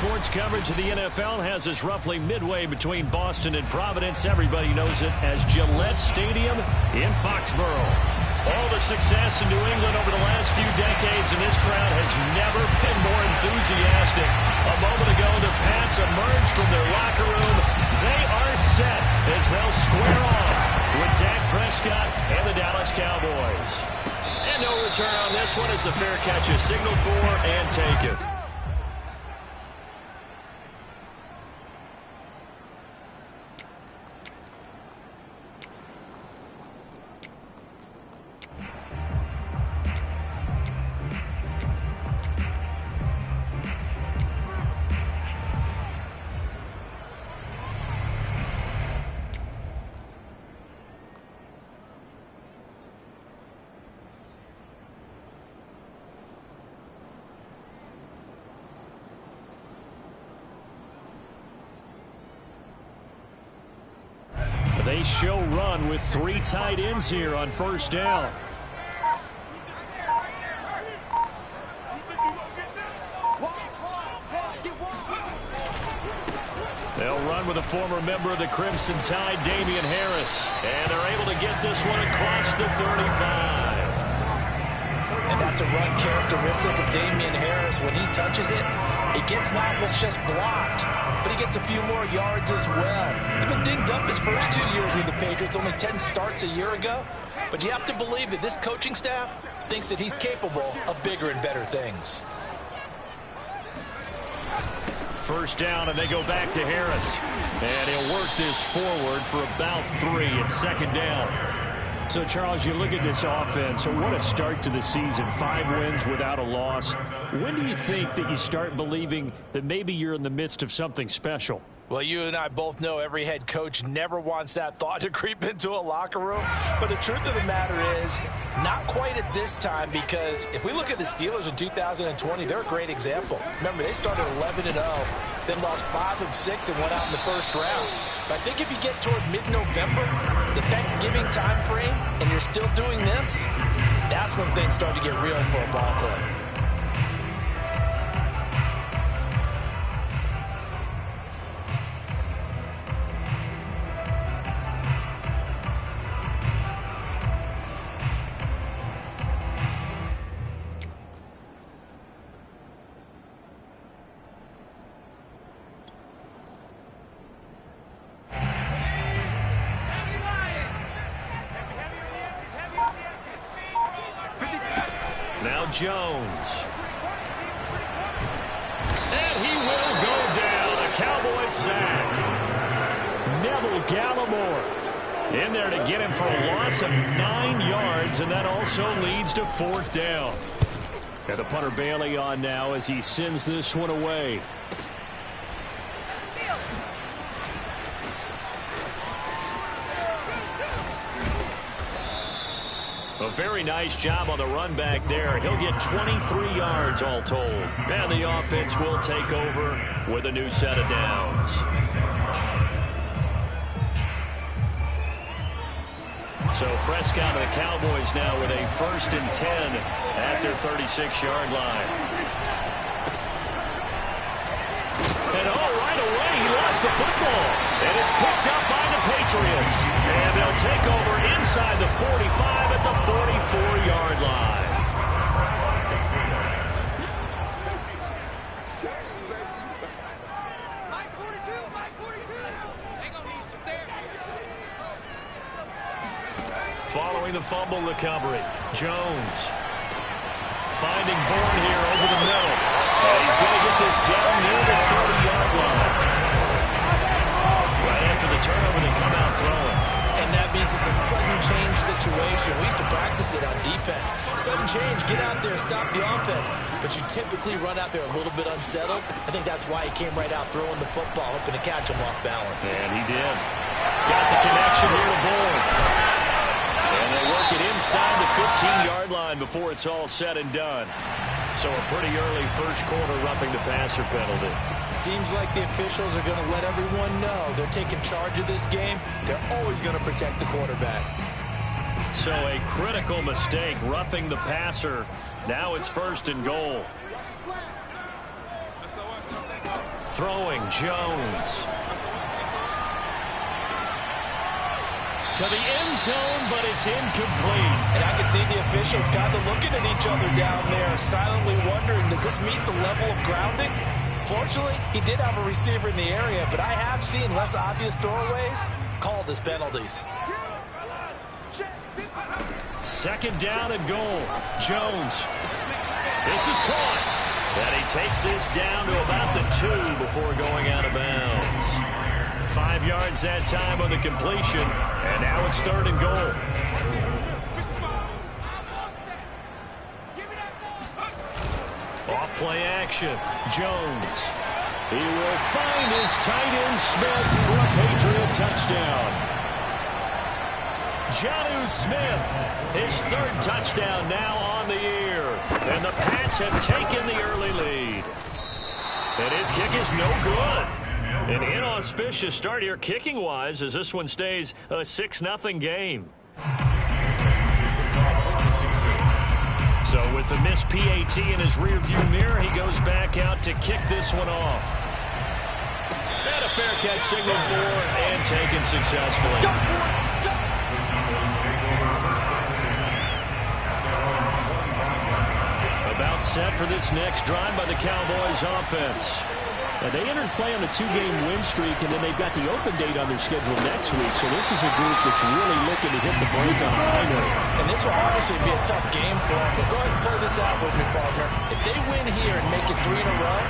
Sports coverage of the NFL has us roughly midway between Boston and Providence. Everybody knows it as Gillette Stadium in Foxborough. All the success in New England over the last few decades, and this crowd has never been more enthusiastic. A moment ago, the Pats emerged from their locker room. They are set as they'll square off with Dak Prescott and the Dallas Cowboys. And no return on this one as the fair catch is signaled for and taken. They show run with 3 tight ends here on first down. They'll run with a former member of the Crimson Tide, Damian Harris. And they're able to get this one across the 35. And that's a run characteristic of Damian Harris. When he touches it, it gets not just blocked, but he gets a few more yards as well. He's been dinged up his first 2 years with the Patriots, only 10 starts a year ago. But you have to believe that this coaching staff thinks that he's capable of bigger and better things. First down, and they go back to Harris. And he'll work this forward for about 3 at second down. So, Charles, you look at this offense, what a start to the season. 5 wins without a loss. When do you think that you start believing that maybe you're in the midst of something special? Well, you and I both know every head coach never wants that thought to creep into a locker room. But the truth of the matter is, not quite at this time, because if we look at the Steelers in 2020, they're a great example. Remember, they started 11-0, then lost 5 of 6 and went out in the first round. But I think if you get toward mid-November, the Thanksgiving time frame, and you're still doing this, that's when things start to get real for a ball club. Now Jones. And he will go down. A Cowboys sack. Neville Gallimore in there to get him for a loss of 9 yards, and that also leads to 4th down. Got the punter Bailey on now as he sends this one away. A very nice job on the run back there. He'll get 23 yards all told. And the offense will take over with a new set of downs. So Prescott and the Cowboys now with a 1st and 10 at their 36-yard line. And right away he lost the football. And it's picked up by the Patriots. And they'll take over inside the 45 at the 44-yard line. Following the fumble recovery, Jones finding Bourne here over the middle. And he's going to get this down near the 30-yard line. Right after the turnover, they come out throwing. And that means it's a sudden change situation. We used to practice it on defense. Sudden change, get out there, stop the offense. But you typically run out there a little bit unsettled. I think that's why he came right out throwing the football, hoping to catch him off balance. And he did. Got the connection here to Bourne. And they work it inside the 15-yard line before it's all said and done. So a pretty early first quarter roughing the passer penalty. Seems like the officials are going to let everyone know they're taking charge of this game. They're always going to protect the quarterback. So a critical mistake roughing the passer. Now it's 1st and goal. Throwing, Jones. To the end zone, but it's incomplete. And I can see the officials kind of looking at each other down there, silently wondering, does this meet the level of grounding? Fortunately, he did have a receiver in the area, but I have seen less obvious throwaways called as penalties. Second down and goal. Jones. This is caught. And he takes this down to about the 2 before going out of bounds. 5 yards that time on the completion, and now it's 3rd and goal. Off play action. Jones. He will find his tight end Smith for a Patriot touchdown. Jonnu Smith, his 3rd touchdown now on the year. And the Pats have taken the early lead. And his kick is no good. An inauspicious start here kicking-wise as this one stays a 6-0 game. So with the missed PAT in his rearview mirror, he goes back out to kick this one off. And a fair catch signaled for and taken successfully. About set for this next drive by the Cowboys offense. Now, they entered play on a 2-game win streak, and then they've got the open date on their schedule next week. So this is a group that's really looking to hit the break on a high note. And this will obviously be a tough game for them. But go ahead and play this out with me, partner. If they win here and make it 3 in a row,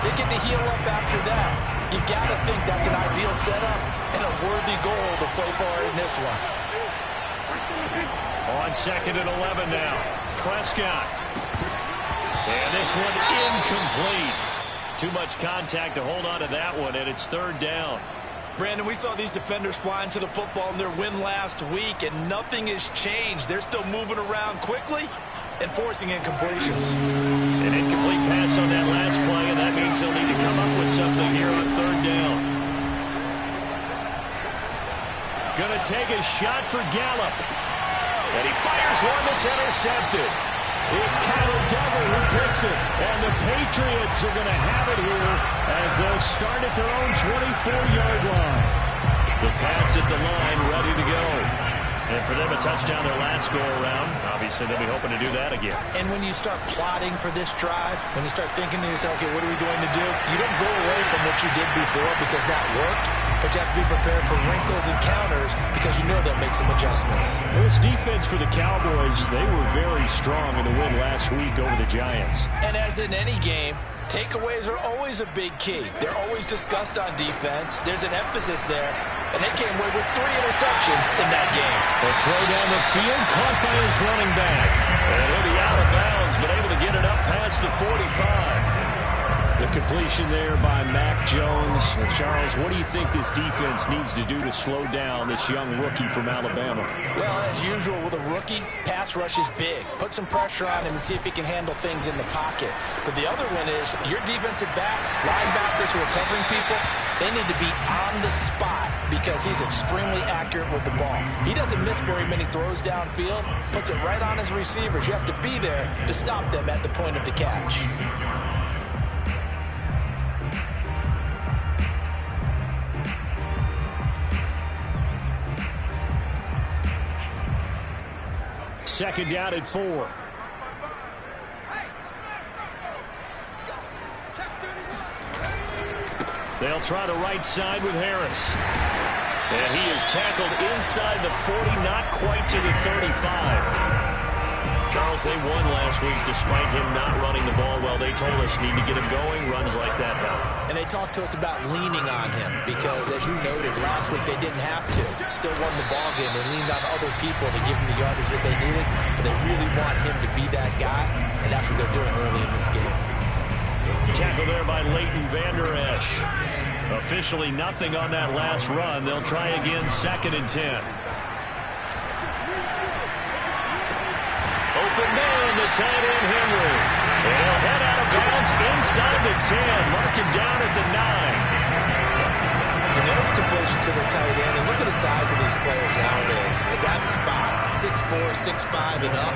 they get to heal up after that. You got to think that's an ideal setup and a worthy goal to play for in this one. On 2nd and 11 now. Prescott. And this one incomplete. Too much contact to hold on to that one, and it's 3rd down. Brandon, we saw these defenders flying to the football in their win last week, and nothing has changed. They're still moving around quickly and forcing incompletions. An incomplete pass on that last play, and that means they'll need to come up with something here on 3rd down. Gonna take a shot for Gallup. And he fires one that's intercepted. It's Kyler Duggar who picks it, and the Patriots are going to have it here as they'll start at their own 24-yard line. The Pats at the line ready to go. And for them, a touchdown their last go-around. Obviously, they'll be hoping to do that again. And when you start plotting for this drive, when you start thinking to yourself, okay, what are we going to do? You don't go away from what you did before because that worked, but you have to be prepared for wrinkles and counters because you know they'll make some adjustments. Well, this defense for the Cowboys, they were very strong in the win last week over the Giants. And as in any game, takeaways are always a big key. They're always discussed on defense. There's an emphasis there, and they came away with 3 interceptions in that game. A throw down the field, caught by his running back. And he'll be out of bounds, but able to get it up past the 45. The completion there by Mac Jones. And Charles, what do you think this defense needs to do to slow down this young rookie from Alabama? Well, as usual with a rookie, pass rush is big. Put some pressure on him and see if he can handle things in the pocket. But the other one is your defensive backs, linebackers who are covering people, they need to be on the spot because he's extremely accurate with the ball. He doesn't miss very many throws downfield, puts it right on his receivers. You have to be there to stop them at the point of the catch. Second down at 4. They'll try the right side with Harris. And he is tackled inside the 40, not quite to the 35. Charles, they won last week despite him not running the ball well. They told us need to get him going. Runs like that help. And they talked to us about leaning on him because, as you noted, last week they didn't have to. Still won the ball game. They leaned on other people to give him the yardage that they needed, but they really want him to be that guy, and that's what they're doing early in this game. Tackle there by Leighton Vander Esch. Officially nothing on that last run. They'll try again, 2nd and 10. Open man to tight end Henry. And he'll head out of bounds inside the 10. Mark him down at the 9. And there's a completion to the tight end. And look at the size of these players nowadays. At that spot, 6'4", 6'5", and up.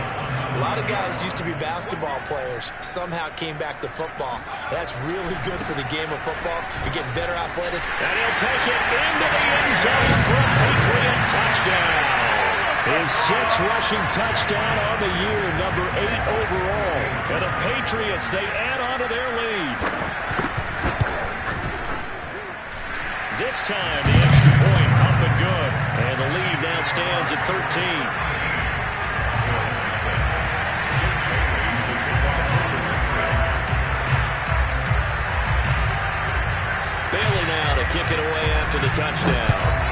A lot of guys used to be basketball players, somehow came back to football. That's really good for the game of football. You're getting better athleticism. And he'll take it into the end zone for a Patriot touchdown. His sixth rushing touchdown on the year, number 8 overall. And the Patriots, they add on to their lead. This time, the extra point up and good. And the lead now stands at 13. Bailey now to kick it away after the touchdown.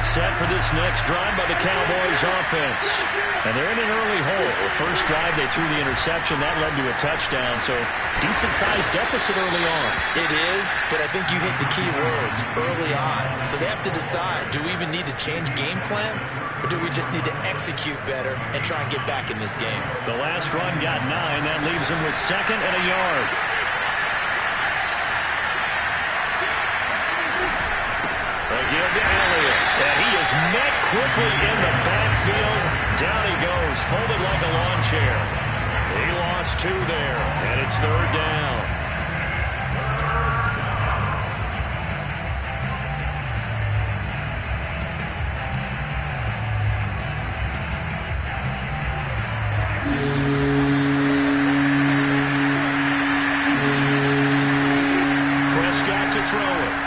Set for this next drive by the Cowboys offense. And they're in an early hole. First drive, they threw the interception. That led to a touchdown. So decent-sized deficit early on. It is, but I think you hit the key words, early on. So they have to decide, do we even need to change game plan? Or do we just need to execute better and try and get back in this game? The last run got 9. That leaves them with 2nd and a yard. Again to Elliott. And he is met quickly in the backfield. Down he goes, folded like a lawn chair. He lost 2 there, and it's 3rd down. Prescott to throw it.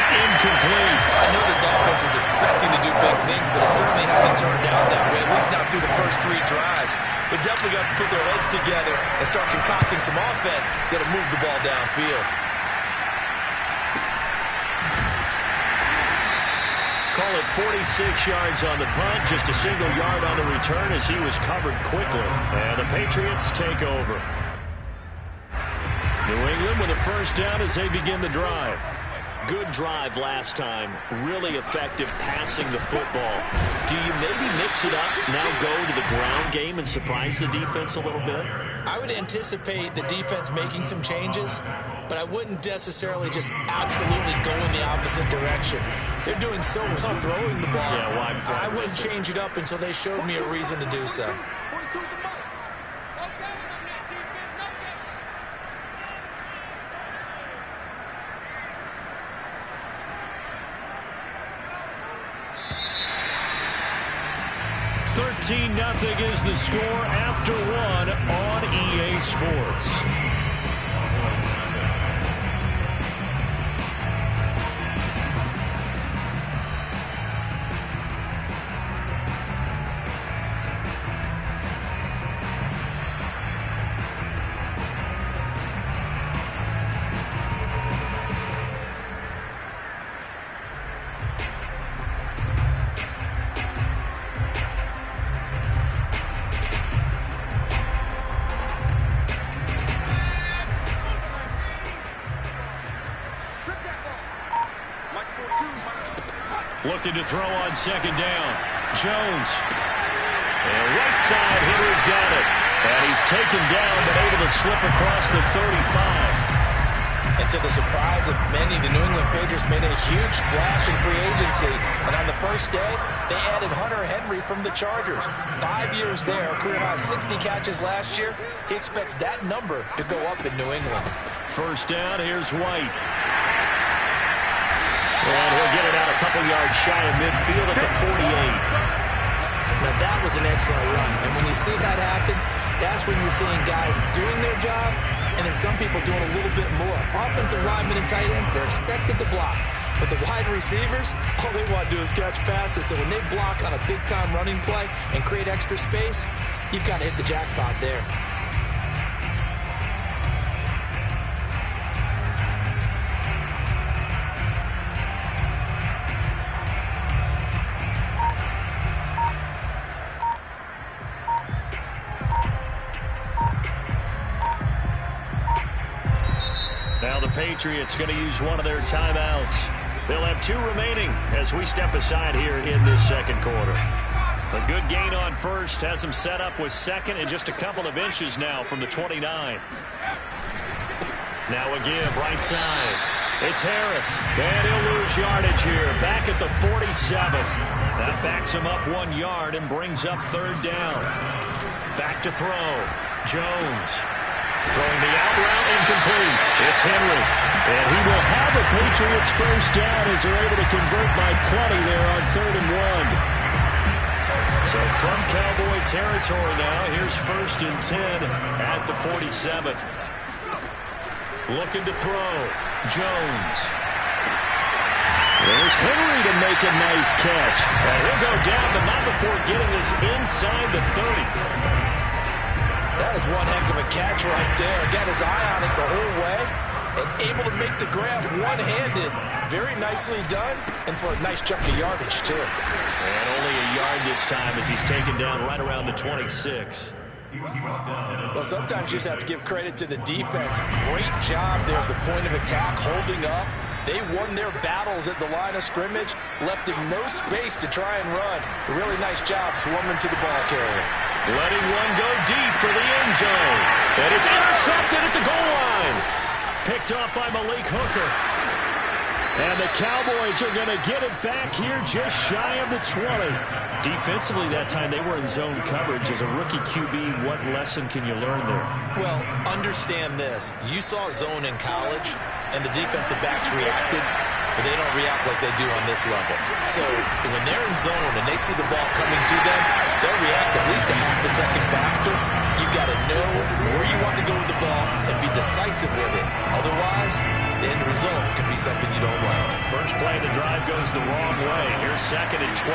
Incomplete. I know this offense was expecting to do big things, but it certainly hasn't turned out that way, at least not through the first 3 drives. They're definitely going to put their heads together and start concocting some offense that'll move the ball downfield. Call it 46 yards on the punt, just a single yard on the return as he was covered quickly. And the Patriots take over. New England with a first down as they begin the drive. Good drive last time. Really effective passing the football. Do you maybe mix it up, now go to the ground game and surprise the defense a little bit? I would anticipate the defense making some changes, but I wouldn't necessarily just absolutely go in the opposite direction. They're doing so well throwing the ball. Yeah, I wouldn't change it up until they showed me a reason to do so. Nothing is the score after 1 on EA Sports. Looking to throw on 2nd down. Jones. And right side hitter's got it. And he's taken down but able to slip across the 35. And to the surprise of many, the New England Patriots made a huge splash in free agency. And on the first day, they added Hunter Henry from the Chargers. 5 years there, career high 60 catches last year. He expects that number to go up in New England. First down, here's White. And he'll get it out a couple yards shy of midfield at the 48. Now that was an excellent run. And when you see that happen, that's when you're seeing guys doing their job and then some people doing a little bit more. Offensive linemen and tight ends, they're expected to block. But the wide receivers, all they want to do is catch passes. So when they block on a big-time running play and create extra space, you've kind of hit the jackpot there. Now the Patriots going to use one of their timeouts. They'll have 2 remaining as we step aside here in this second quarter. A good gain on first has him set up with second and just a couple of inches now from the 29. Now again, right side. It's Harris. And he'll lose yardage here. Back at the 47. That backs him up 1 yard and brings up third down. Back to throw. Jones. Throwing the out route, incomplete. It's Henry. And he will have a Patriots first down as they're able to convert by plenty there on 3rd and 1. So from Cowboy territory now, here's 1st and 10 at the 47. Looking to throw. Jones. There's Henry to make a nice catch. And he'll go down, but not before getting this inside the 30. That is one heck of a catch right there. Got his eye on it the whole way and able to make the grab one-handed. Very nicely done, and for a nice chunk of yardage, too. And only a yard this time as he's taken down right around the 26. Well, sometimes you just have to give credit to the defense. Great job there at the point of attack, holding up. They won their battles at the line of scrimmage, left him no space to try and run. A really nice job swarming to the ball carrier. Letting one go deep for the end zone. And it's intercepted at the goal line. Picked off by Malik Hooker. And the Cowboys are going to get it back here just shy of the 20. Defensively that time, they were in zone coverage. As a rookie QB, what lesson can you learn there? Well, understand this. You saw zone in college, and the defensive backs reacted, but they don't react like they do on this level. So when they're in zone and they see the ball coming to them, they'll react at least a half a second faster. You've got to know where you want to go with the ball and be decisive with it. Otherwise, the end result can be something you don't like. First play of the drive goes the wrong way. Here's 2nd and 12.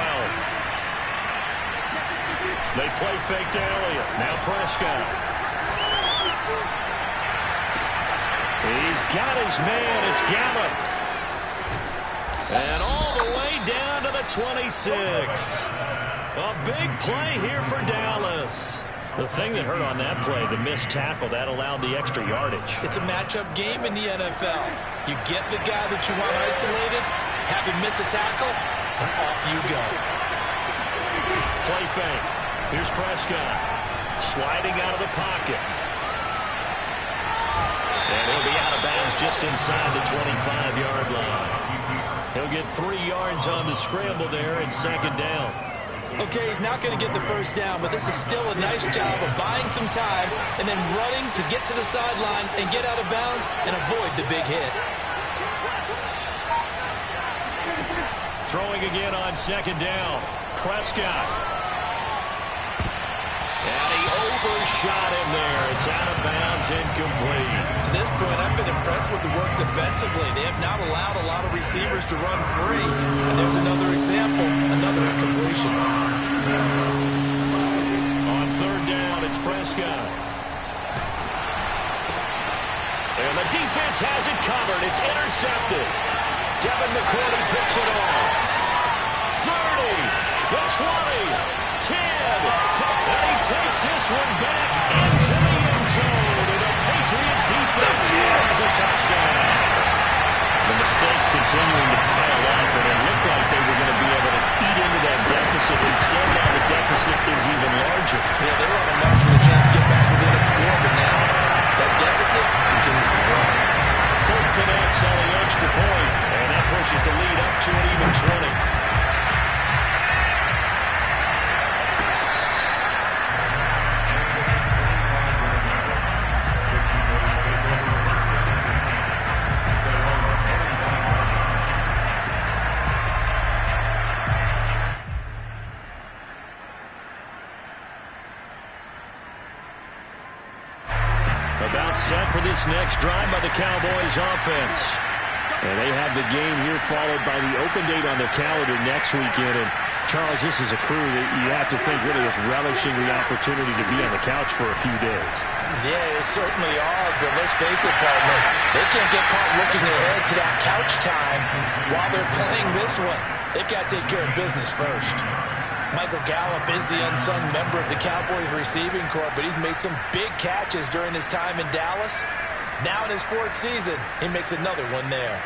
They play fake to Elliott. Now Prescott. He's got his man. It's Gallup. And all the way down to the 26. A big play here for Dallas. The thing that hurt on that play, the missed tackle, that allowed the extra yardage. It's a matchup game in the NFL. You get the guy that you want isolated, have him miss a tackle, and off you go. Play fake. Here's Prescott. Sliding out of the pocket. And he'll be out of bounds just inside the 25-yard line. He'll get 3 yards on the scramble there at 2nd down. Okay, he's not going to get the first down, but this is still a nice job of buying some time and then running to get to the sideline and get out of bounds and avoid the big hit. Throwing again on 2nd down. Prescott. And he overshot him there. It's out of bounds, incomplete. To this point, I've been impressed with the work defensively. They have not allowed a lot of receivers to run free. And there's another example, another incompletion. On 3rd down, it's Prescott. And the defense has it covered. It's intercepted. Devin McCourty picks it off. 30, the 20. 10, and he takes this one back into the end zone, and the Patriot defense has a touchdown. The mistakes continuing to pile up, and it looked like they were going to be able to eat into that deficit. Instead, now the deficit is even larger. Yeah, they were on a march with a chance to get back within a score, but now that deficit continues to grow. Fulton connects on the extra point, and that pushes the lead up to an even 20. About set for this next drive by the Cowboys offense. And they have the game here followed by the open date on their calendar next weekend. And Charles, this is a crew that you have to think really is relishing the opportunity to be on the couch for a few days. Yeah, they certainly are, but let's face it, partner, they can't get caught looking ahead to that couch time while they're playing this one. They've got to take care of business first. Michael Gallup is the unsung member of the Cowboys receiving corps, but he's made some big catches during his time in Dallas. Now in his 4th season, he makes another one there.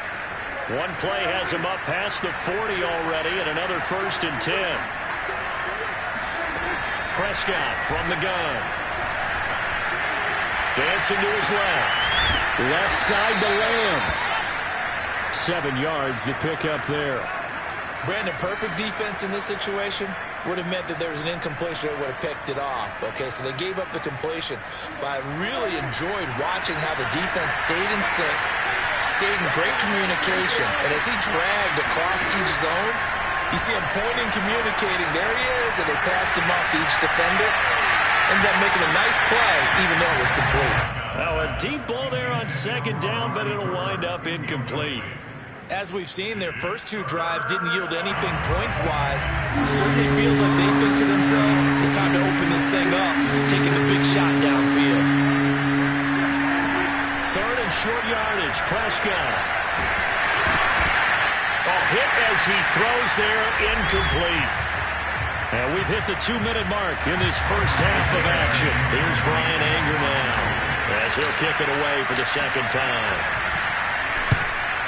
One play has him up past the 40 already, and another 1st and 10. Prescott from the gun. Dancing to his left. Left side to Lamb. 7 yards, the pickup there. Brandon, perfect defense in this situation would have meant that there was an incompletion that would have picked it off. Okay, so they gave up the completion. But I really enjoyed watching how the defense stayed in sync, stayed in great communication. And as he dragged across each zone, you see him pointing, communicating. There he is, and they passed him off to each defender. Ended up making a nice play, even though it was complete. Now a deep ball there on 2nd down, but it'll wind up incomplete. As we've seen, their first 2 drives didn't yield anything points-wise. Certainly feels like they think to themselves, it's time to open this thing up, taking the big shot downfield. 3rd and short yardage, Prescott. A hit as he throws there, incomplete. And we've hit the 2-minute mark in this first half of action. Here's Brian Anger now, as he'll kick it away for the 2nd time.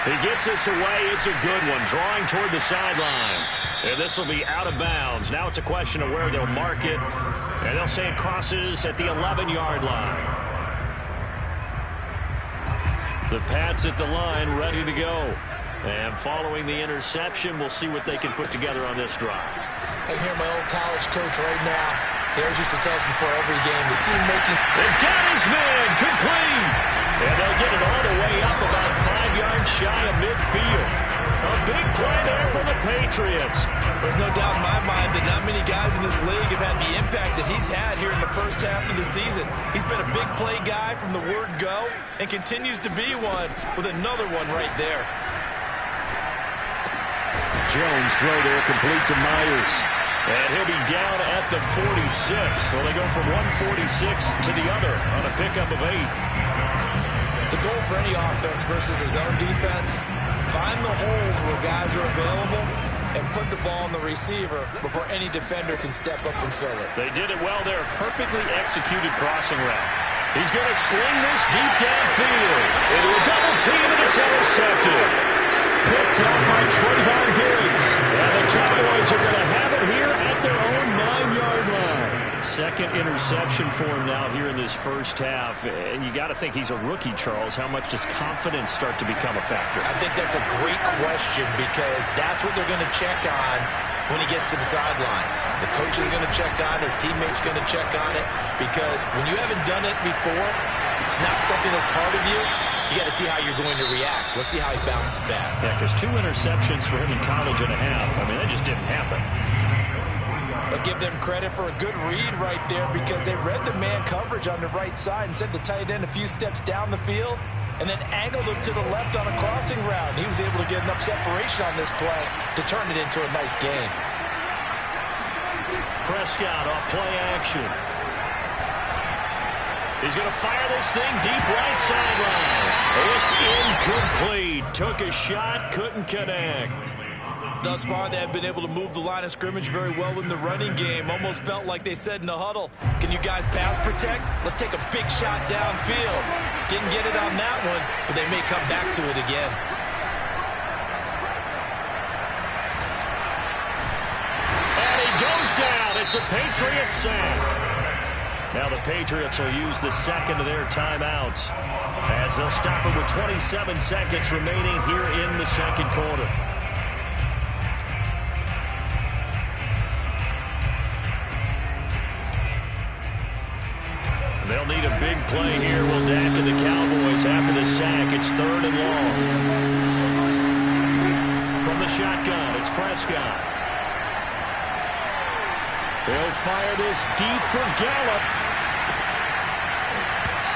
He gets this away. It's a good one. Drawing toward the sidelines. And this will be out of bounds. Now it's a question of where they'll mark it. And they'll say it crosses at the 11-yard line. The Pats at the line, ready to go. And following the interception, we'll see what they can put together on this drive. I can hear my old college coach right now. He always used to tell us before every game, the team making... They've got his man, complete! And they'll get it all the way up about 5 yards shy of midfield. A big play there for the Patriots. There's no doubt in my mind that not many guys in this league have had the impact that he's had here in the first half of the season. He's been a big play guy from the word go and continues to be one with another one right there. Jones throw there, complete to Myers. And he'll be down at the 46. So they go from 146 to the other on a pickup of 8. The goal for any offense versus his own defense, find the holes where guys are available and put the ball on the receiver before any defender can step up and fill it. They did it well there. Perfectly executed crossing route. He's going to sling this deep downfield into a double team, and it's intercepted. Picked up by Trayvon Diggs. And the Cowboys are going to have it here at their own 9-yard line. 2nd interception for him now here in this first half. And you got to think he's a rookie, Charles. How much does confidence start to become a factor? I think that's a great question because that's what they're going to check on when he gets to the sidelines. The coach is going to check on, his teammates going to check on it, because when you haven't done it before, it's not something that's part of you. You got to see how you're going to react. Let's see how he bounces back. Yeah, because 2 interceptions for him in college and a half. I mean, that just didn't happen. I'll give them credit for a good read right there because they read the man coverage on the right side and sent the tight end a few steps down the field and then angled him to the left on a crossing route. He was able to get enough separation on this play to turn it into a nice game. Prescott off play action. He's going to fire this thing deep right sideline. It's incomplete. Took a shot, couldn't connect. Thus far, they have been able to move the line of scrimmage very well in the running game. Almost felt like they said in the huddle, can you guys pass protect? Let's take a big shot downfield. Didn't get it on that one, but they may come back to it again. And he goes down. It's a Patriots sack. Now the Patriots will use the 2nd of their timeouts as they'll stop it with 27 seconds remaining here in the 2nd quarter. They'll need a big play here. Will Dak and the Cowboys after the sack. It's 3rd and long. From the shotgun, it's Prescott. They'll fire this deep for Gallup.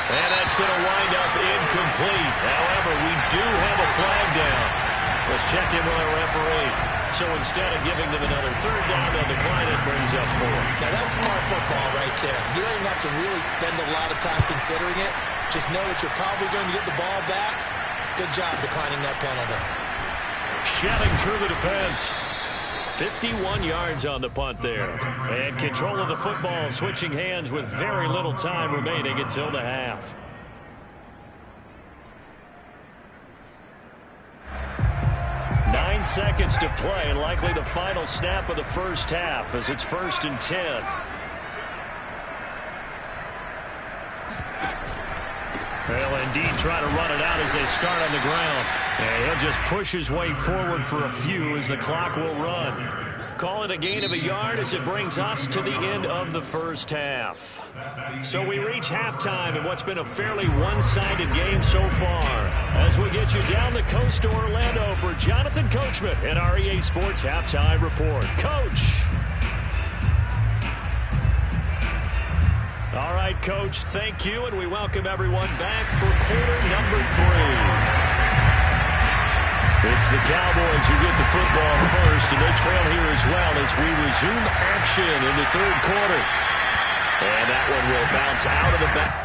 And that's going to wind up incomplete. However, we do have a flag down. Let's check in with our referee. So instead of giving them another 3rd down, they'll decline it, brings up 4. Now that's smart football right there. You don't even have to really spend a lot of time considering it. Just know that you're probably going to get the ball back. Good job declining that penalty. Shelling through the defense. 51 yards on the punt there. And control of the football switching hands with very little time remaining until the half. seconds to play, likely the final snap of the first half as it's 1st and 10. They'll indeed try to run it out as they start on the ground. And he'll just push his way forward for a few as the clock will run. Call it a gain of a yard as it brings us to the end of the first half. So we reach halftime in what's been a fairly one-sided game so far. As we get you down the coast to Orlando for Jonathan Coachman at our EA Sports Halftime Report. Coach! All right, Coach, thank you, and we welcome everyone back for quarter number 3. It's the Cowboys who get the football first, and they trail here as well as we resume action in the third quarter. And that one will bounce out of the back.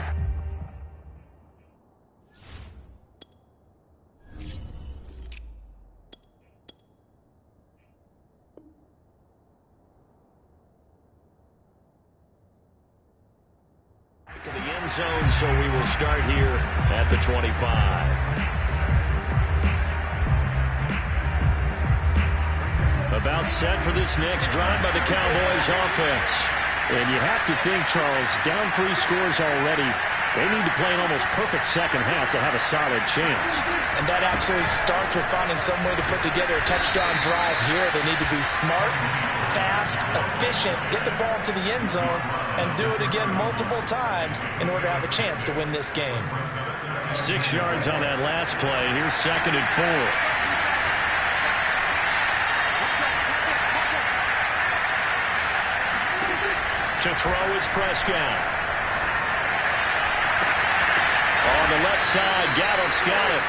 The end zone, so we will start here at the 25. About set for this next drive by the Cowboys offense. And you have to think, Charles, down 3 scores already. They need to play an almost perfect second half to have a solid chance. And that absolutely starts with finding some way to put together a touchdown drive here. They need to be smart, fast, efficient, get the ball to the end zone, and do it again multiple times in order to have a chance to win this game. 6 yards on that last play. Here's 2nd and 4. To throw is Prescott. On the left side, Gallup's got it.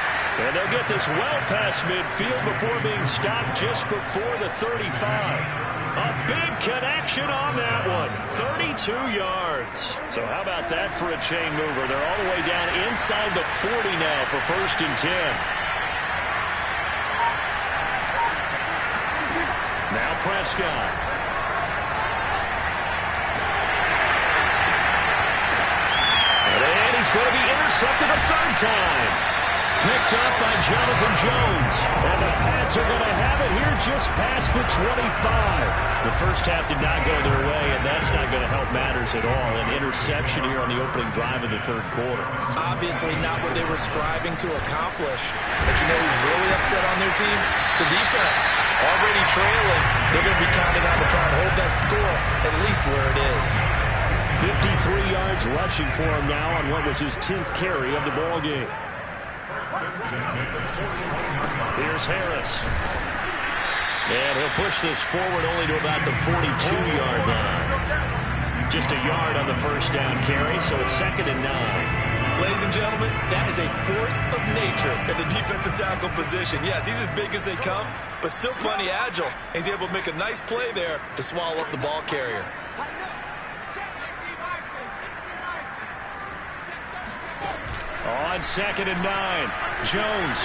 And they'll get this well past midfield before being stopped just before the 35. A big connection on that one. 32 yards. So how about that for a chain mover? They're all the way down inside the 40 now for 1st and 10. Now Prescott. He's going to be intercepted a 3rd time. Picked up by Jonathan Jones. And the Pats are going to have it here just past the 25. The first half did not go their way, and that's not going to help matters at all. An interception here on the opening drive of the 3rd quarter. Obviously not what they were striving to accomplish. But you know who's really upset on their team? The defense. Already trailing. They're going to be counted on to try and hold that score at least where it is. 53 yards rushing for him now on what was his 10th carry of the ball game. Here's Harris. And he'll push this forward only to about the 42-yard line. Just a yard on the first down carry, so it's 2nd and 9. Ladies and gentlemen, that is a force of nature at the defensive tackle position. Yes, he's as big as they come, but still plenty agile. He's able to make a nice play there to swallow up the ball carrier. On 2nd and 9, Jones.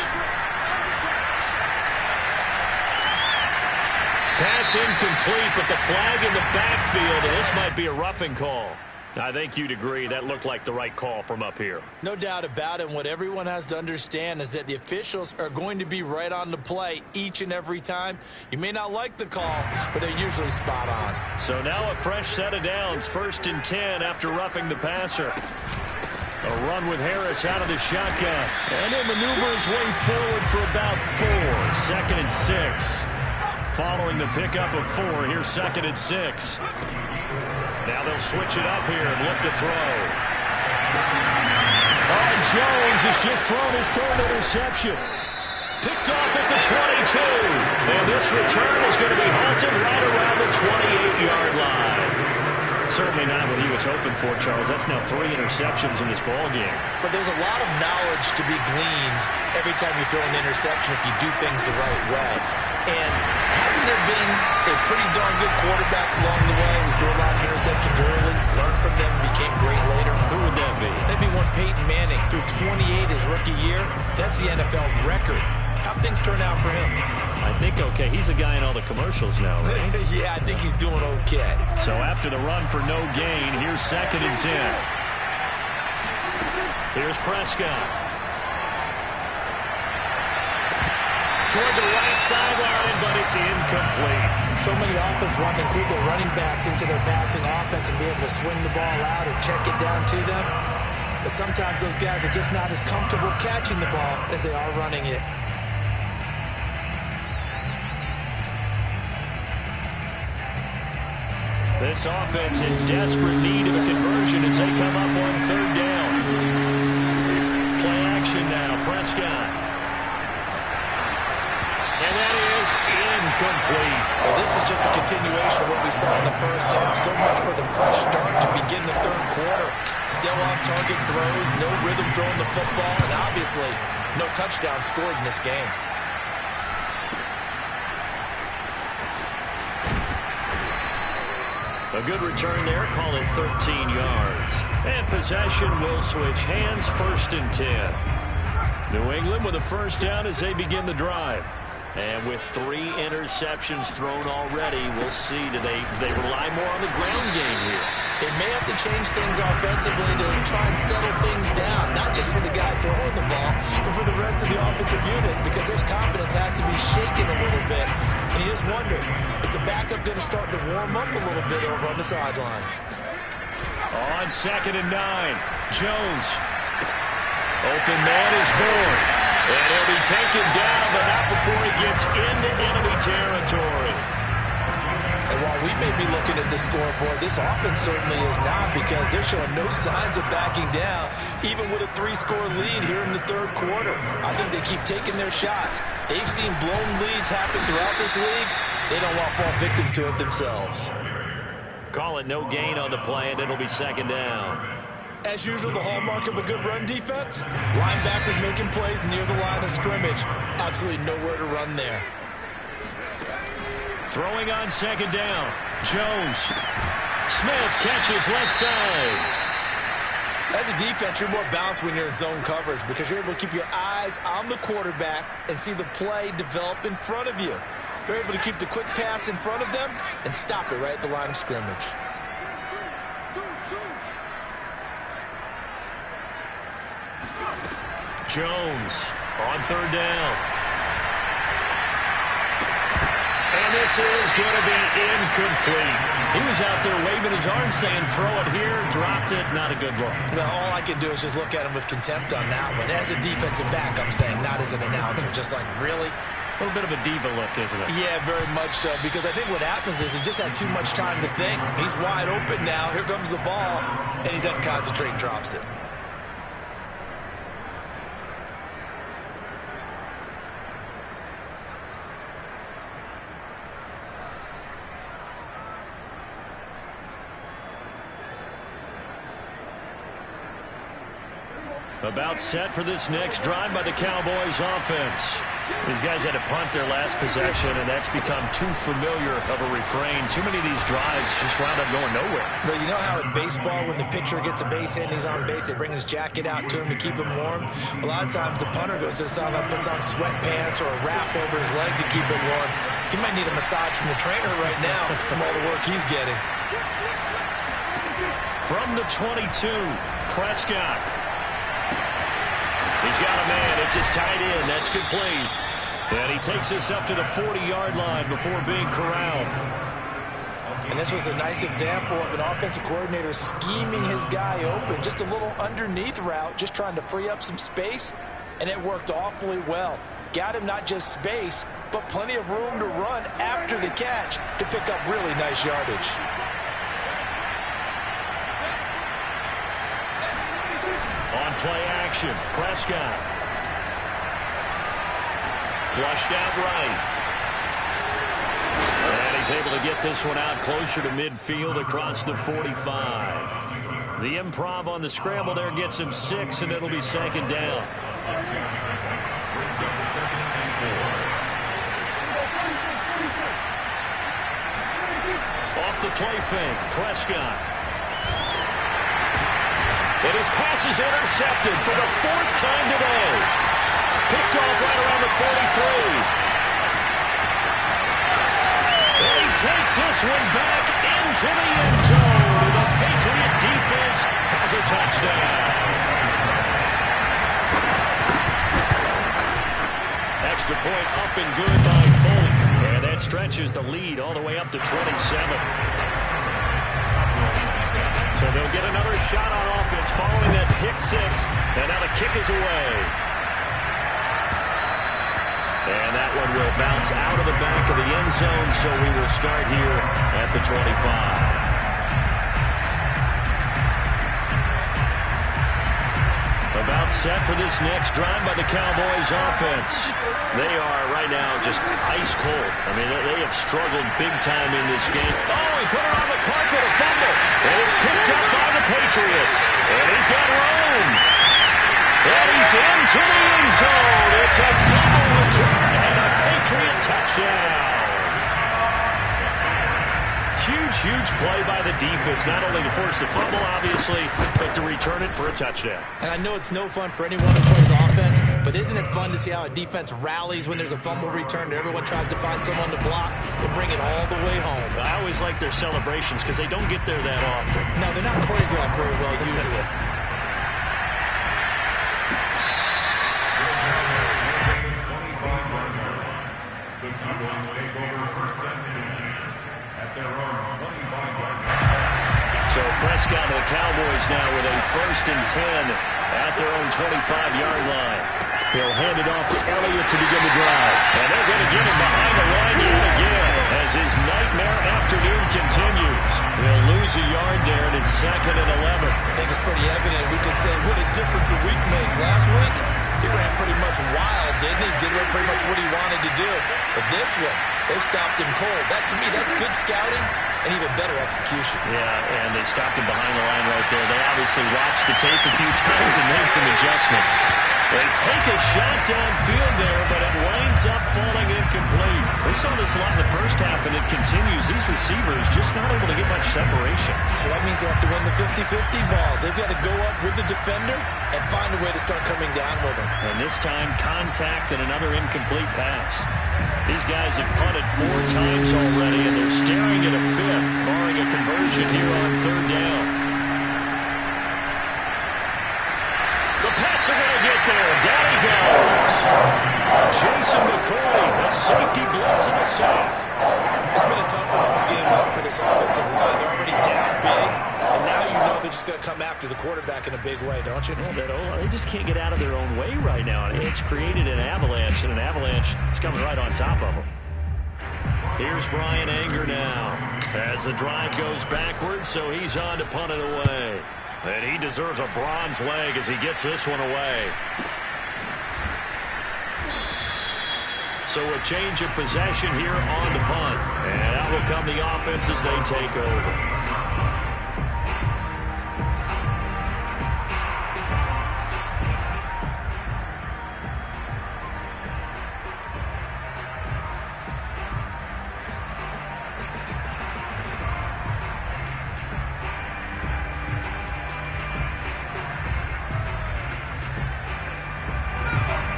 Pass incomplete, but the flag in the backfield, and this might be a roughing call. I think you'd agree that looked like the right call from up here. No doubt about it. What everyone has to understand is that the officials are going to be right on the play each and every time. You may not like the call, but they're usually spot on. So now a fresh set of downs, 1st and 10 after roughing the passer. A run with Harris out of the shotgun. And he'll maneuver his way forward for about 4. 2nd and 6. Following the pickup of 4, here's 2nd and 6. Now they'll switch it up here and look to throw. Oh, Jones has just thrown his 3rd interception. Picked off at the 22. And this return is going to be halted right around the 28-yard line. Certainly not what he was hoping for, Charles. That's now 3 interceptions in this ball game. But there's a lot of knowledge to be gleaned every time you throw an interception if you do things the right way. And hasn't there been a pretty darn good quarterback along the way who threw a lot of interceptions early, learned from them, became great later? Who would that be? That'd be one Peyton Manning. Threw 28 his rookie year. That's the NFL record. How'd things turn out for him? I think okay. He's a guy in all the commercials now, right? Yeah, I think he's doing okay. So after the run for no gain, here's 2nd and 10. Here's Prescott. toward the right sideline, but it's incomplete. So many offenses want to include their running backs into their passing offense and be able to swing the ball out or check it down to them. But sometimes those guys are just not as comfortable catching the ball as they are running it. This offense in desperate need of a conversion as they come up on third down. Play action now, Prescott. And that is incomplete. Well, this is just a continuation of what we saw in the first half. So much for the fresh start to begin the third quarter. Still off-target throws, no rhythm throwing the football, and obviously no touchdown scored in this game. A good return there, call it 13 yards. And possession will switch hands, 1st and 10. New England with a first down as they begin the drive. And with 3 interceptions thrown already, we'll see, do they rely more on the ground game here? They may have to change things offensively to try and settle things down, not just for the guy throwing the ball, but for the rest of the offensive unit, because their confidence has to be shaken a little bit. And you just wonder, is the backup going to start to warm up a little bit over on the sideline? On 2nd and 9, Jones. Open man is born. And he'll be taken down, but not before he gets into enemy territory. And while we may be looking at the scoreboard, this offense certainly is not, because they're showing no signs of backing down, even with a 3-score lead here in the third quarter. I think they keep taking their shots. They've seen blown leads happen throughout this league. They don't want to fall victim to it themselves. Call it no gain on the play, and it'll be 2nd down. As usual, the hallmark of a good run defense, linebackers making plays near the line of scrimmage. Absolutely nowhere to run there. Throwing on 2nd down, Jones. Smith catches left side. As a defense, you're more balanced when you're in zone coverage because you're able to keep your eyes on the quarterback and see the play develop in front of you. You're able to keep the quick pass in front of them and stop it right at the line of scrimmage. Jones on 3rd down. And this is going to be incomplete. He was out there waving his arms saying, throw it here, dropped it, not a good look. Well, all I can do is just look at him with contempt on that one. As a defensive back, I'm saying, not as an announcer. Just like, really? A little bit of a diva look, isn't it? Yeah, very much so, because I think what happens is he just had too much time to think. He's wide open now. Here comes the ball, and he doesn't concentrate and drops it. About set for this next drive by the Cowboys offense. These guys had to punt their last possession, and that's become too familiar of a refrain. Too many of these drives just wound up going nowhere. But you know how in baseball, when the pitcher gets a base hit and he's on base, they bring his jacket out to him to keep him warm? A lot of times the punter goes to the sideline, puts on sweatpants or a wrap over his leg to keep it warm. He might need a massage from the trainer right now from all the work he's getting. From the 22, Prescott. He's got a man. It's his tight end. That's complete. And he takes us up to the 40-yard line before being corralled. And this was a nice example of an offensive coordinator scheming his guy open. Just a little underneath route, just trying to free up some space. And it worked awfully well. Got him not just space, but plenty of room to run after the catch to pick up really nice yardage. On play action, Prescott. Flushed out right. And he's able to get this one out closer to midfield across the 45. The improv on the scramble there gets him 6, and it'll be 2nd down. Off the play fake, Prescott. And his pass is intercepted for the 4th time today. Picked off right around the 43. And he takes this one back into the end zone. And the Patriot defense has a touchdown. extra point up and good by Folk. And that stretches the lead all the way up to 27. So they'll get another shot on offense following that pick six. And now the kick is away. And that one will bounce out of the back of the end zone, so we will start here at the 25. About set for this next drive by the Cowboys offense. They are right now just ice cold. I mean, they have struggled big time in this game. Oh, he put it on the carpet, a fumble. And it's picked up by the Patriots. And he's got room. And he's into the end zone. It's a fumble return and a Patriot touchdown. Huge play by the defense, not only to force the fumble, obviously, but to return it for a touchdown. And I know it's no fun for anyone who plays offense, but isn't it fun to see how a defense rallies when there's a fumble return and everyone tries to find someone to block and bring it all the way home? I always like their celebrations because they don't get there that often. No, they're not choreographed very well usually. The Cowboys take over first and 10 at their own 25-yard line. So Prescott and the Cowboys now with a first and 10 at their own 25-yard line. He'll hand it off to Elliott to begin the drive. And they're going to get him behind the line yet again as his nightmare afternoon continues. He'll lose a yard there, and it's 2nd and 11. I think it's pretty evident. We can say what a difference a week makes. Last week, he ran pretty much wild, didn't he? Did pretty much what he wanted to do. But this one, they stopped him cold. That, to me, that's good scouting and even better execution. Yeah, and they stopped him behind the line right there. They obviously watched the tape a few times and made some adjustments. They take a shot downfield there, but it winds up falling incomplete. We saw this a lot in the first half, and it continues. These receivers just not able to get much separation. So that means they have to win the 50-50 balls. They've got to go up with the defender and find a way to start coming down with him. And this time, contact and another incomplete pass. These guys have punted 4 times already, and they're staring at a 5th, barring a conversion here on 3rd down. The Pats are going to get there. Down he goes. Jason McCourty, a safety blitz and a sack. It's been a tough one game up for this offensive line. They're already down big, and now you know they're just going to come after the quarterback in a big way, don't you? Yeah, they just can't get out of their own way right now. It's created an avalanche, and an avalanche is coming right on top of them. Here's Brian Anger now as the drive goes backwards, so he's on to punt it away. And he deserves a bronze leg as he gets this one away. So a change of possession here on the punt. And out will come the offense as they take over.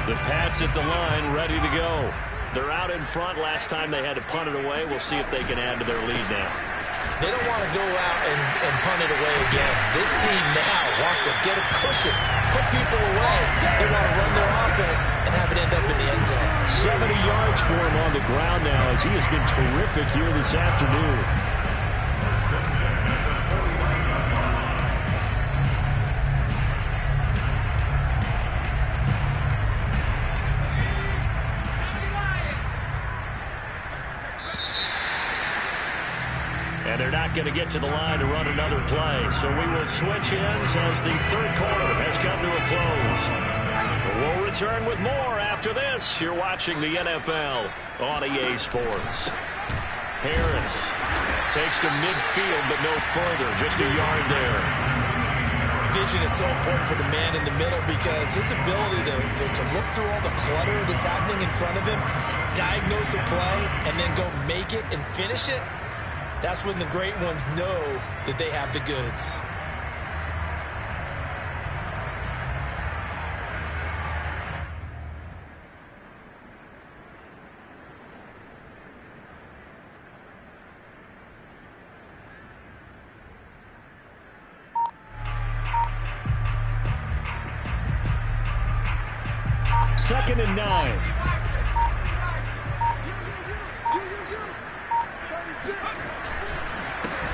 The Pats at the line, ready to go. They're out in front. Last time they had to punt it away. We'll see if they can add to their lead now. They don't want to go out and punt it away again. This team now wants to get a cushion, put people away. They want to run their offense and have it end up in the end zone. 70 yards for him on the ground now as he has been terrific here this afternoon. And they're not going to get to the line to run another play. So we will switch ends as the 3rd quarter has come to a close. We'll return with more after this. You're watching the NFL on EA Sports. Harris takes to midfield, but no further. Just a yard there. Vision is so important for the man in the middle because his ability to look through all the clutter that's happening in front of him, diagnose a play, and then go make it and finish it. That's when the great ones know that they have the goods. Second and 9.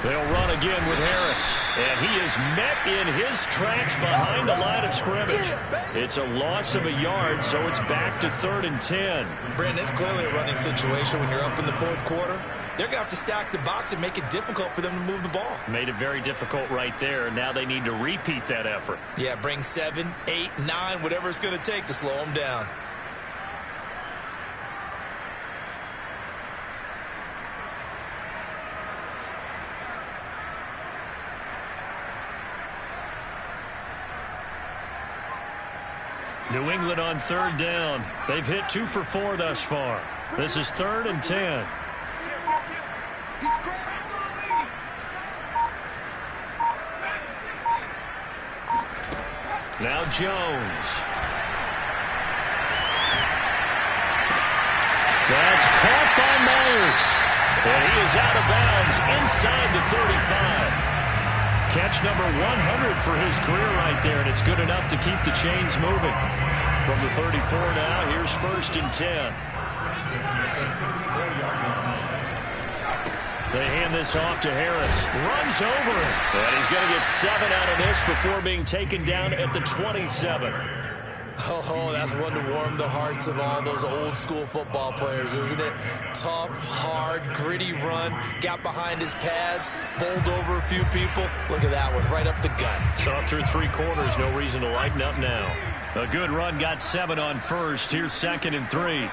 They'll run again with Harris. And he is met in his tracks behind the line of scrimmage. It's a loss of a yard, so it's back to 3rd and 10. Brandon, it's clearly a running situation when you're up in the 4th quarter. They're going to have to stack the box and make it difficult for them to move the ball. Made it very difficult right there. Now they need to repeat that effort. Yeah, bring 7, 8, 9, whatever it's going to take to slow them down. New England on 3rd down. They've hit 2 for 4 thus far. This is 3rd and 10. Now Jones. That's caught by Myers. And he is out of bounds inside the 35. Catch number 100 for his career right there, and it's good enough to keep the chains moving. From the 34 now, here's 1st and 10. They hand this off to Harris. Runs over it. And he's going to get 7 out of this before being taken down at the 27. Oh, that's one to warm the hearts of all those old school football players, isn't it? Tough, hard, gritty run. Got behind his pads, bowled over a few people. Look at that one, right up the gut. Saw through 3 quarters, no reason to lighten up now. A good run, got 7 on 1st. Here's 2nd and 3.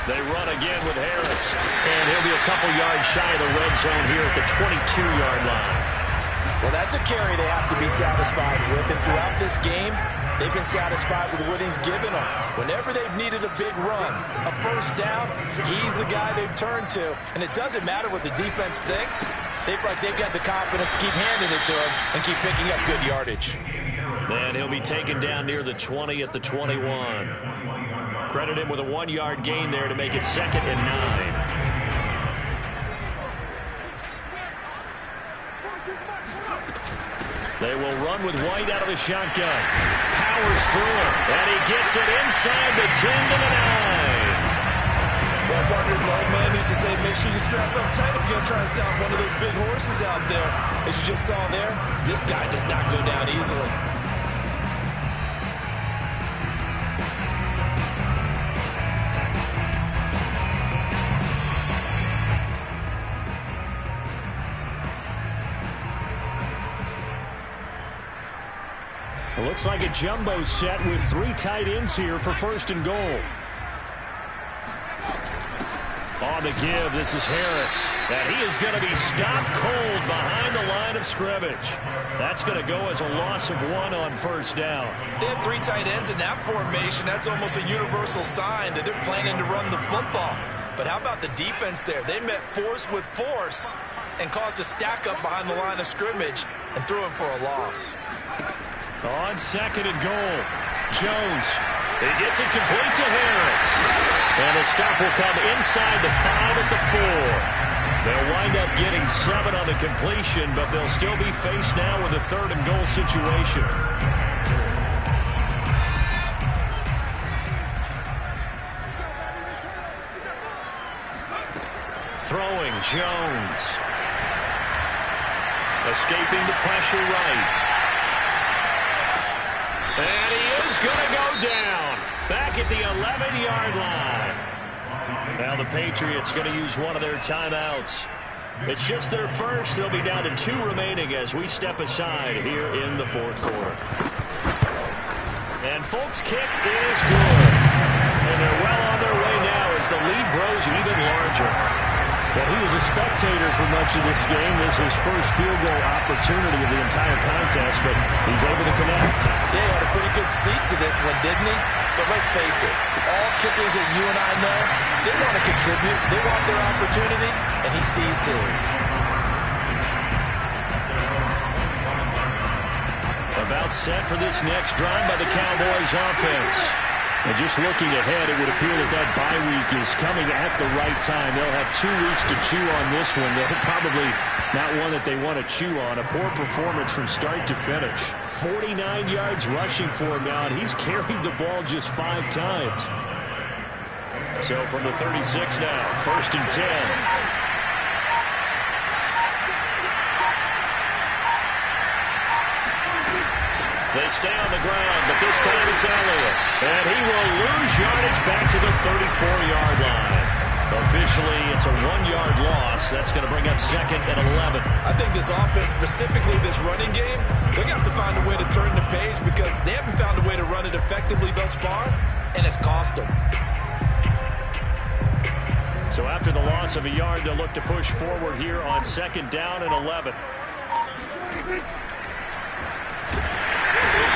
They run again with Harris. And he'll be a couple yards shy of the red zone here at the 22-yard line. Well, that's a carry they have to be satisfied with. And throughout this game, they've been satisfied with what he's given them. Whenever they've needed a big run, a 1st down, he's the guy they've turned to. And it doesn't matter what the defense thinks. They've got the confidence to keep handing it to him and keep picking up good yardage. And he'll be taken down near the 20 at the 21. Credit him with a 1-yard gain there to make it 2nd and 9. They will run with White out of the shotgun. Powers through him. And he gets it inside the 10 to the 9. Well, partners, my old man used to say, make sure you strap up tight if you're going to try and stop one of those big horses out there. As you just saw there, this guy does not go down easily. It looks like a jumbo set with 3 tight ends here for 1st and goal. On the give, this is Harris. And he is going to be stopped cold behind the line of scrimmage. That's going to go as a loss of 1 on 1st down. They have 3 tight ends in that formation. That's almost a universal sign that they're planning to run the football. But how about the defense there? They met force with force and caused a stack up behind the line of scrimmage and threw him for a loss. On 2nd and goal, Jones. He gets it complete to Harris. And the stop will come inside the 5 at the 4. They'll wind up getting 7 on the completion, but they'll still be faced now with a 3rd and goal situation. Throwing, Jones. Escaping the pressure right. And he is going to go down. Back at the 11-yard line. Now the Patriots going to use one of their timeouts. It's just their first. They'll be down to 2 remaining as we step aside here in the 4th quarter. And Folk's kick is good. And they're well on their way now as the lead grows even larger. Well, he was a spectator for much of this game. This is his first field goal opportunity of the entire contest, but he's able to connect. Yeah, he had a pretty good seat to this one, didn't he? But let's face it, all kickers that you and I know, they want to contribute. They want their opportunity, and he seized his. About set for this next drive by the Cowboys offense. And just looking ahead, it would appear that bye week is coming at the right time. They'll have 2 weeks to chew on this one. They're probably not one that they want to chew on. A poor performance from start to finish. 49 yards rushing for him now, and he's carried the ball just 5 times. So from the 36 now, 1st and 10. to stay on the ground, but this time it's Elliott. And he will lose yardage back to the 34-yard line. Officially, it's a 1-yard loss. That's going to bring up 2nd and 11. I think this offense, specifically this running game, they're going to have to find a way to turn the page because they haven't found a way to run it effectively thus far, and it's cost them. So after the loss of a yard, they'll look to push forward here on 2nd down and 11.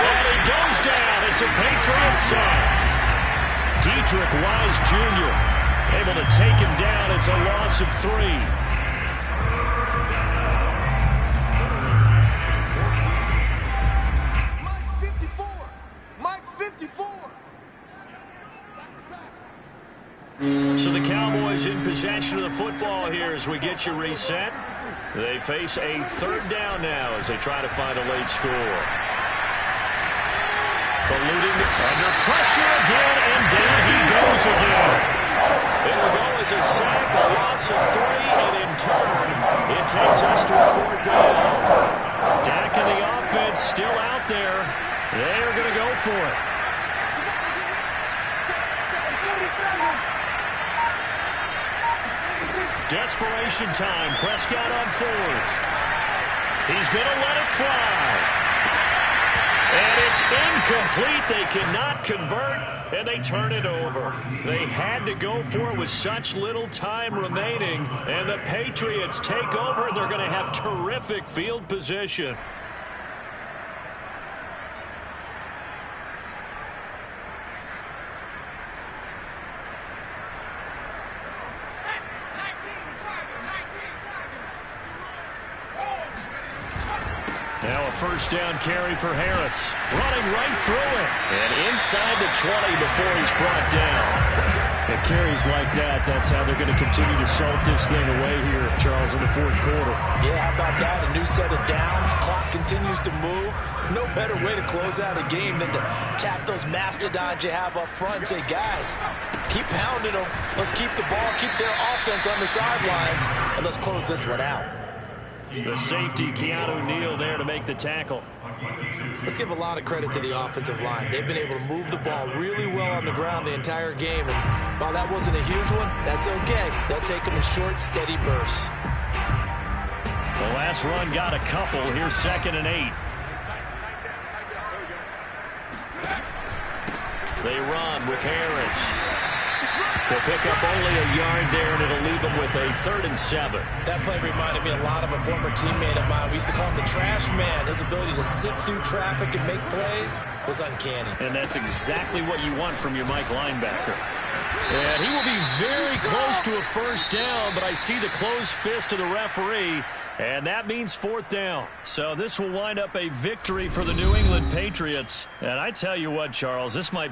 And he goes down. It's a Patriot sack. Dietrich Wise Jr. able to take him down. It's a loss of 3. So the Cowboys in possession of the football here as we get you reset. They face a 3rd down now as they try to find a late score. Ballooting under pressure again, and down he goes again. It will go as a sack, a loss of 3, and in turn, it takes us to a 4th down. Dak and the offense still out there. They are going to go for it. Desperation time. Prescott on 4th. He's going to let it fly. And it's incomplete. They cannot convert, and they turn it over. They had to go for it with such little time remaining, and the Patriots take over. They're going to have terrific field position. Now a 1st down carry for Harris. Running right through it. And inside the 20 before he's brought down. And carries like that, that's how they're going to continue to salt this thing away here, Charles, in the 4th quarter. Yeah, how about that? A new set of downs. Clock continues to move. No better way to close out a game than to tap those mastodons you have up front and say, guys, keep pounding them. Let's keep the ball, keep their offense on the sidelines, and let's close this one out. The safety, Keanu Neal, there to make the tackle. Let's give a lot of credit to the offensive line. They've been able to move the ball really well on the ground the entire game. And while that wasn't a huge one, that's okay. They'll take them in short, steady bursts. The last run got a couple. Here's 2nd and 8. They run with Harris. They'll pick up only a yard there, and it'll leave them with a 3rd and 7. That play reminded me a lot of a former teammate of mine. We used to call him the trash man. His ability to sit through traffic and make plays was uncanny. And that's exactly what you want from your Mike linebacker. And he will be very close to a 1st down, but I see the closed fist of the referee, and that means 4th down. So this will wind up a victory for the New England Patriots. And I tell you what, Charles, this might be